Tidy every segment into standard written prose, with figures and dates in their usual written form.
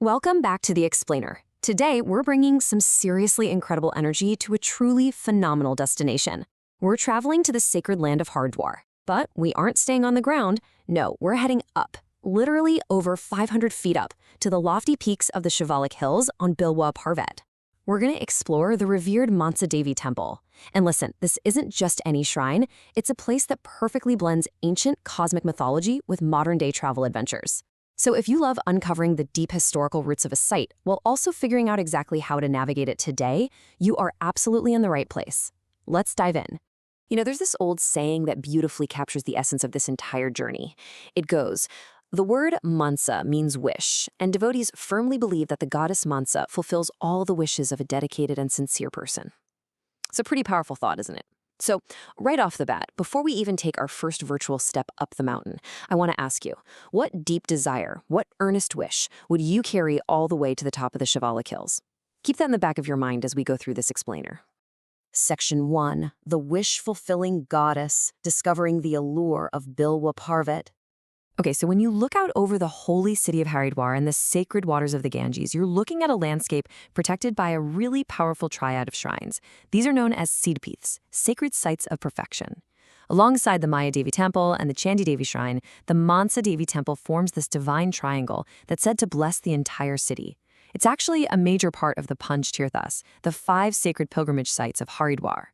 Welcome back to The Explainer. Today, we're bringing some seriously incredible energy to a truly phenomenal destination. We're traveling to the sacred land of Haridwar, but we aren't staying on the ground. No, we're heading up, literally over 500 feet up, to the lofty peaks of the Shivalik hills on Bilwa Parvat. We're going to explore the revered Mansa Devi Temple. And listen, this isn't just any shrine. It's a place that perfectly blends ancient cosmic mythology with modern-day travel adventures. So if you love uncovering the deep historical roots of a site while also figuring out exactly how to navigate it today, you are absolutely in the right place. Let's dive in. There's this old saying that beautifully captures the essence of this entire journey. It goes, the word Mansa means wish, and devotees firmly believe that the goddess Mansa fulfills all the wishes of a dedicated and sincere person. It's a pretty powerful thought, isn't it? So, right off the bat, before we even take our first virtual step up the mountain, I want to ask you, what deep desire, what earnest wish would you carry all the way to the top of the Shivalik Hills? Keep that in the back of your mind as we go through this explainer. Section 1, the wish-fulfilling goddess, discovering the allure of Bilwa Parvat. Okay, so when you look out over the holy city of Haridwar and the sacred waters of the Ganges, you're looking at a landscape protected by a really powerful triad of shrines. These are known as siddhipiths, sacred sites of perfection. Alongside the Maa Devi Temple and the Chandi Devi Shrine, the Mansa Devi Temple forms this divine triangle that's said to bless the entire city. It's actually a major part of the Panch Tirthas, the 5 sacred pilgrimage sites of Haridwar.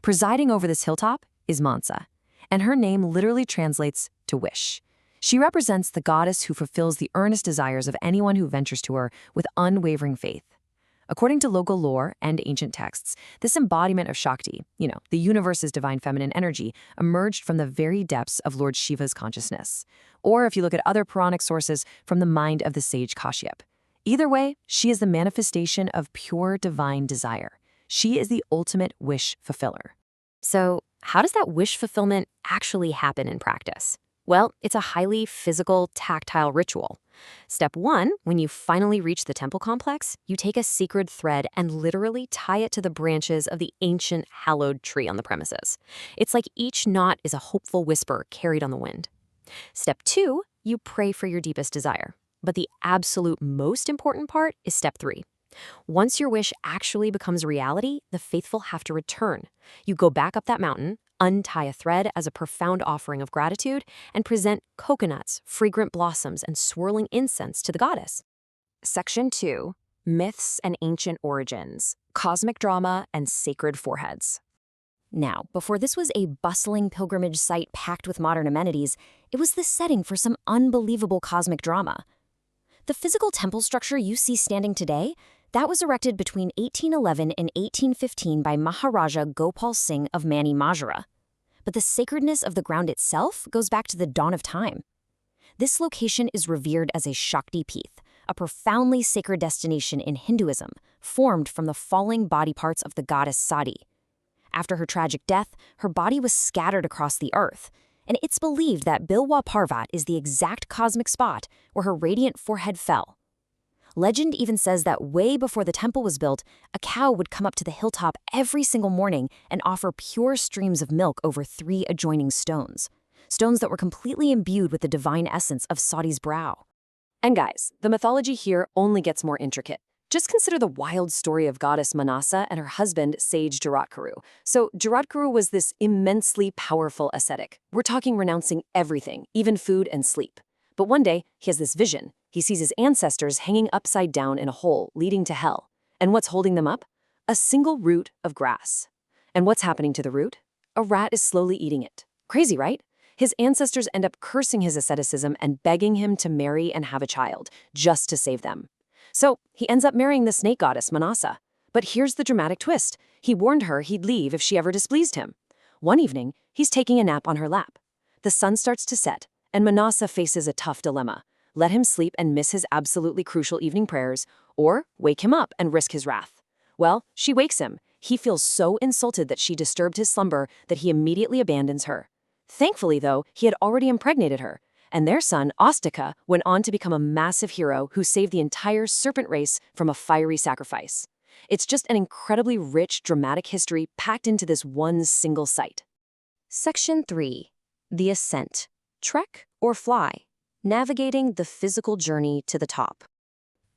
Presiding over this hilltop is Mansa, and her name literally translates to wish. She represents the goddess who fulfills the earnest desires of anyone who ventures to her with unwavering faith. According to local lore and ancient texts, this embodiment of Shakti, the universe's divine feminine energy, emerged from the very depths of Lord Shiva's consciousness. Or if you look at other Puranic sources, from the mind of the sage Kashyap. Either way, she is the manifestation of pure divine desire. She is the ultimate wish fulfiller. So, how does that wish fulfillment actually happen in practice? Well, it's a highly physical, tactile ritual. Step 1, when you finally reach the temple complex, you take a sacred thread and literally tie it to the branches of the ancient hallowed tree on the premises. It's like each knot is a hopeful whisper carried on the wind. Step 2, you pray for your deepest desire. But the absolute most important part is step 3. Once your wish actually becomes reality, the faithful have to return. You go back up that mountain, untie a thread as a profound offering of gratitude, and present coconuts, fragrant blossoms, and swirling incense to the goddess. Section 2, Myths and Ancient Origins, Cosmic Drama and Sacred Foreheads. Now, before this was a bustling pilgrimage site packed with modern amenities, it was the setting for some unbelievable cosmic drama. The physical temple structure you see standing today, that was erected between 1811 and 1815 by Maharaja Gopal Singh of Mani Majra. But the sacredness of the ground itself goes back to the dawn of time. This location is revered as a Shakti Pith, a profoundly sacred destination in Hinduism, formed from the falling body parts of the goddess Sati. After her tragic death, her body was scattered across the earth, and it's believed that Bilwa Parvat is the exact cosmic spot where her radiant forehead fell. Legend even says that way before the temple was built, a cow would come up to the hilltop every single morning and offer pure streams of milk over 3 adjoining stones that were completely imbued with the divine essence of Sati's brow. And guys, the mythology here only gets more intricate. Just consider the wild story of goddess Manasa and her husband, sage Jaradkaru. So Jaradkaru was this immensely powerful ascetic. We're talking renouncing everything, even food and sleep. But one day, he has this vision. He sees his ancestors hanging upside down in a hole leading to hell. And what's holding them up? A single root of grass. And what's happening to the root? A rat is slowly eating it. Crazy, right? His ancestors end up cursing his asceticism and begging him to marry and have a child, just to save them. So he ends up marrying the snake goddess Manasa. But here's the dramatic twist. He warned her he'd leave if she ever displeased him. One evening, he's taking a nap on her lap. The sun starts to set, and Manasa faces a tough dilemma. Let him sleep and miss his absolutely crucial evening prayers, or wake him up and risk his wrath. Well, she wakes him. He feels so insulted that she disturbed his slumber that he immediately abandons her. Thankfully, though, he had already impregnated her, and their son, Astika, went on to become a massive hero who saved the entire serpent race from a fiery sacrifice. It's just an incredibly rich, dramatic history packed into this one single site. Section 3. The Ascent. Trek or fly? Navigating the physical journey to the top.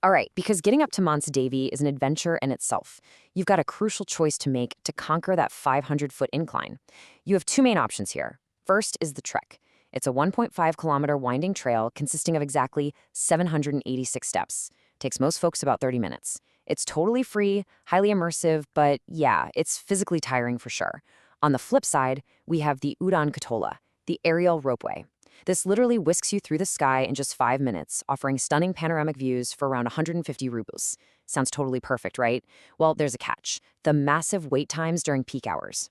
All right, because getting up to Mansa Devi is an adventure in itself. You've got a crucial choice to make to conquer that 500-foot incline. You have two main options here. First is the trek. It's a 1.5-kilometer winding trail consisting of exactly 786 steps. Takes most folks about 30 minutes. It's totally free, highly immersive, but yeah, it's physically tiring for sure. On the flip side, we have the Udan Katola, the aerial ropeway. This literally whisks you through the sky in just 5 minutes, offering stunning panoramic views for around 150 rubles. Sounds totally perfect, right? Well, there's a catch: the massive wait times during peak hours.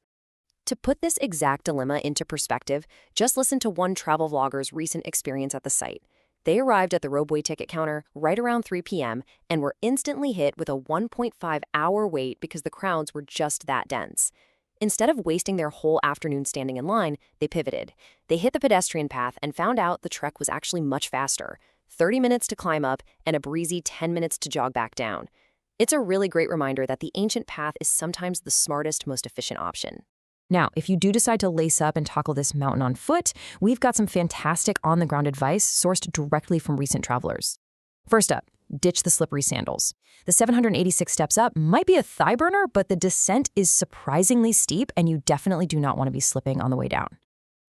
To put this exact dilemma into perspective, just listen to one travel vlogger's recent experience at the site. They arrived at the ropeway ticket counter right around 3 p.m. and were instantly hit with a 1.5-hour wait because the crowds were just that dense. Instead of wasting their whole afternoon standing in line, they pivoted. They hit the pedestrian path and found out the trek was actually much faster: 30 minutes to climb up and a breezy 10 minutes to jog back down. It's a really great reminder that the ancient path is sometimes the smartest, most efficient option. Now, if you do decide to lace up and tackle this mountain on foot, we've got some fantastic on-the-ground advice sourced directly from recent travelers. First up, ditch the slippery sandals. The 786 steps up might be a thigh burner, but the descent is surprisingly steep, and you definitely do not want to be slipping on the way down.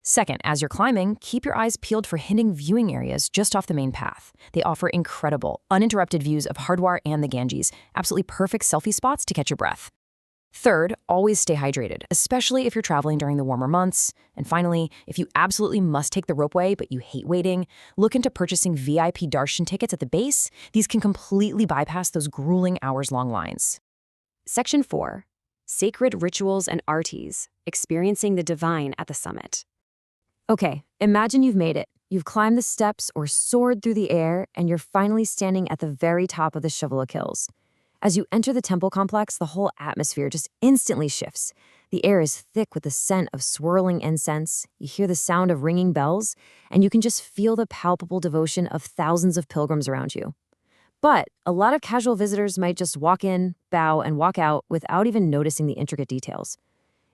Second, as you're climbing, keep your eyes peeled for hidden viewing areas just off the main path. They offer incredible, uninterrupted views of Haridwar and the Ganges, absolutely perfect selfie spots to catch your breath. Third, always stay hydrated, especially if you're traveling during the warmer months. And finally, if you absolutely must take the ropeway but you hate waiting, look into purchasing VIP darshan tickets at the base. These can completely bypass those grueling hours-long lines. Section 4. Sacred Rituals and Artis, Experiencing the Divine at the Summit. Okay, imagine you've made it. You've climbed the steps or soared through the air, and you're finally standing at the very top of the Shivalik Hills. As you enter the temple complex, the whole atmosphere just instantly shifts. The air is thick with the scent of swirling incense, you hear the sound of ringing bells, and you can just feel the palpable devotion of thousands of pilgrims around you. But a lot of casual visitors might just walk in, bow, and walk out without even noticing the intricate details.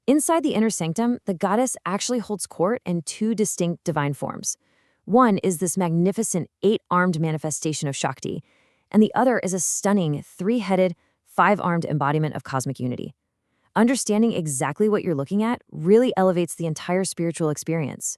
Inside the inner sanctum, the goddess actually holds court in two distinct divine forms. One is this magnificent 8-armed manifestation of Shakti, and the other is a stunning 3-headed, 5-armed embodiment of cosmic unity. Understanding exactly what you're looking at really elevates the entire spiritual experience.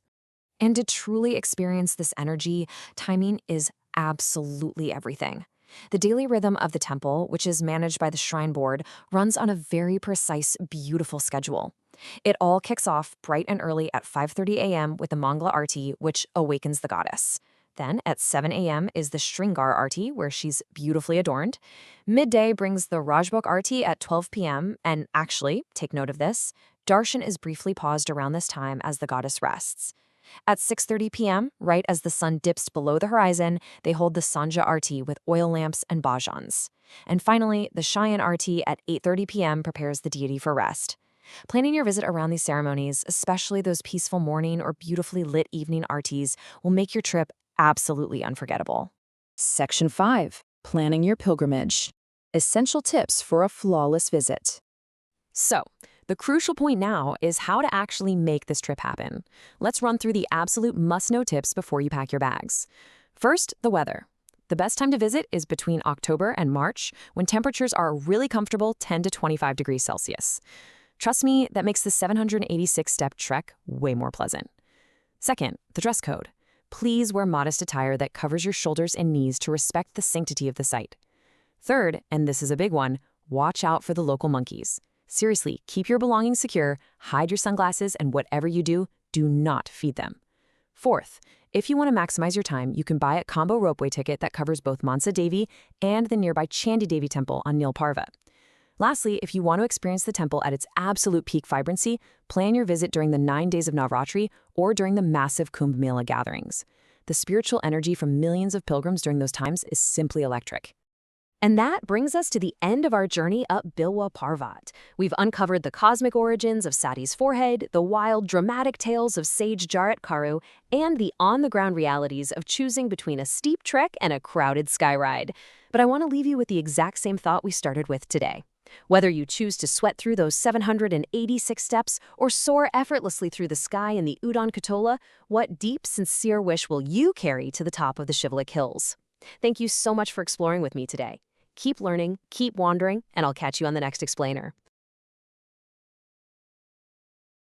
And to truly experience this energy, timing is absolutely everything. The daily rhythm of the temple, which is managed by the Shrine Board, runs on a very precise, beautiful schedule. It all kicks off bright and early at 5:30 a.m. with the Mangala Arti, which awakens the goddess. Then, at 7 a.m. is the Shringar Arti, where she's beautifully adorned. Midday brings the Rajbok Arti at 12 p.m., and actually, take note of this, darshan is briefly paused around this time as the goddess rests. At 6:30 p.m., right as the sun dips below the horizon, they hold the Sanja Arti with oil lamps and bhajans. And finally, the Cheyenne Arti at 8:30 p.m. prepares the deity for rest. Planning your visit around these ceremonies, especially those peaceful morning or beautifully lit evening artis, will make your trip absolutely unforgettable. Section 5. Planning your pilgrimage. Essential tips for a flawless visit. So, the crucial point now is how to actually make this trip happen. Let's run through the absolute must-know tips before you pack your bags. First, the weather. The best time to visit is between October and March, when temperatures are really comfortable 10 to 25 degrees Celsius. Trust me, that makes the 786-step trek way more pleasant. Second, the dress code. Please wear modest attire that covers your shoulders and knees to respect the sanctity of the site. Third, and this is a big one, watch out for the local monkeys. Seriously, keep your belongings secure, hide your sunglasses, and whatever you do, do not feed them. Fourth, if you want to maximize your time, you can buy a combo ropeway ticket that covers both Mansa Devi and the nearby Bilwa Devi Temple on Bilwa Parvat. Lastly, if you want to experience the temple at its absolute peak vibrancy, plan your visit during the 9 days of Navratri or during the massive Kumbh Mela gatherings. The spiritual energy from millions of pilgrims during those times is simply electric. And that brings us to the end of our journey up Bilwa Parvat. We've uncovered the cosmic origins of Sati's forehead, the wild, dramatic tales of sage Jarat Karu, and the on-the-ground realities of choosing between a steep trek and a crowded sky ride. But I want to leave you with the exact same thought we started with today. Whether you choose to sweat through those 786 steps or soar effortlessly through the sky in the Udan Katola, what deep, sincere wish will you carry to the top of the Shivalik Hills? Thank you so much for exploring with me today. Keep learning, keep wandering, and I'll catch you on the next explainer.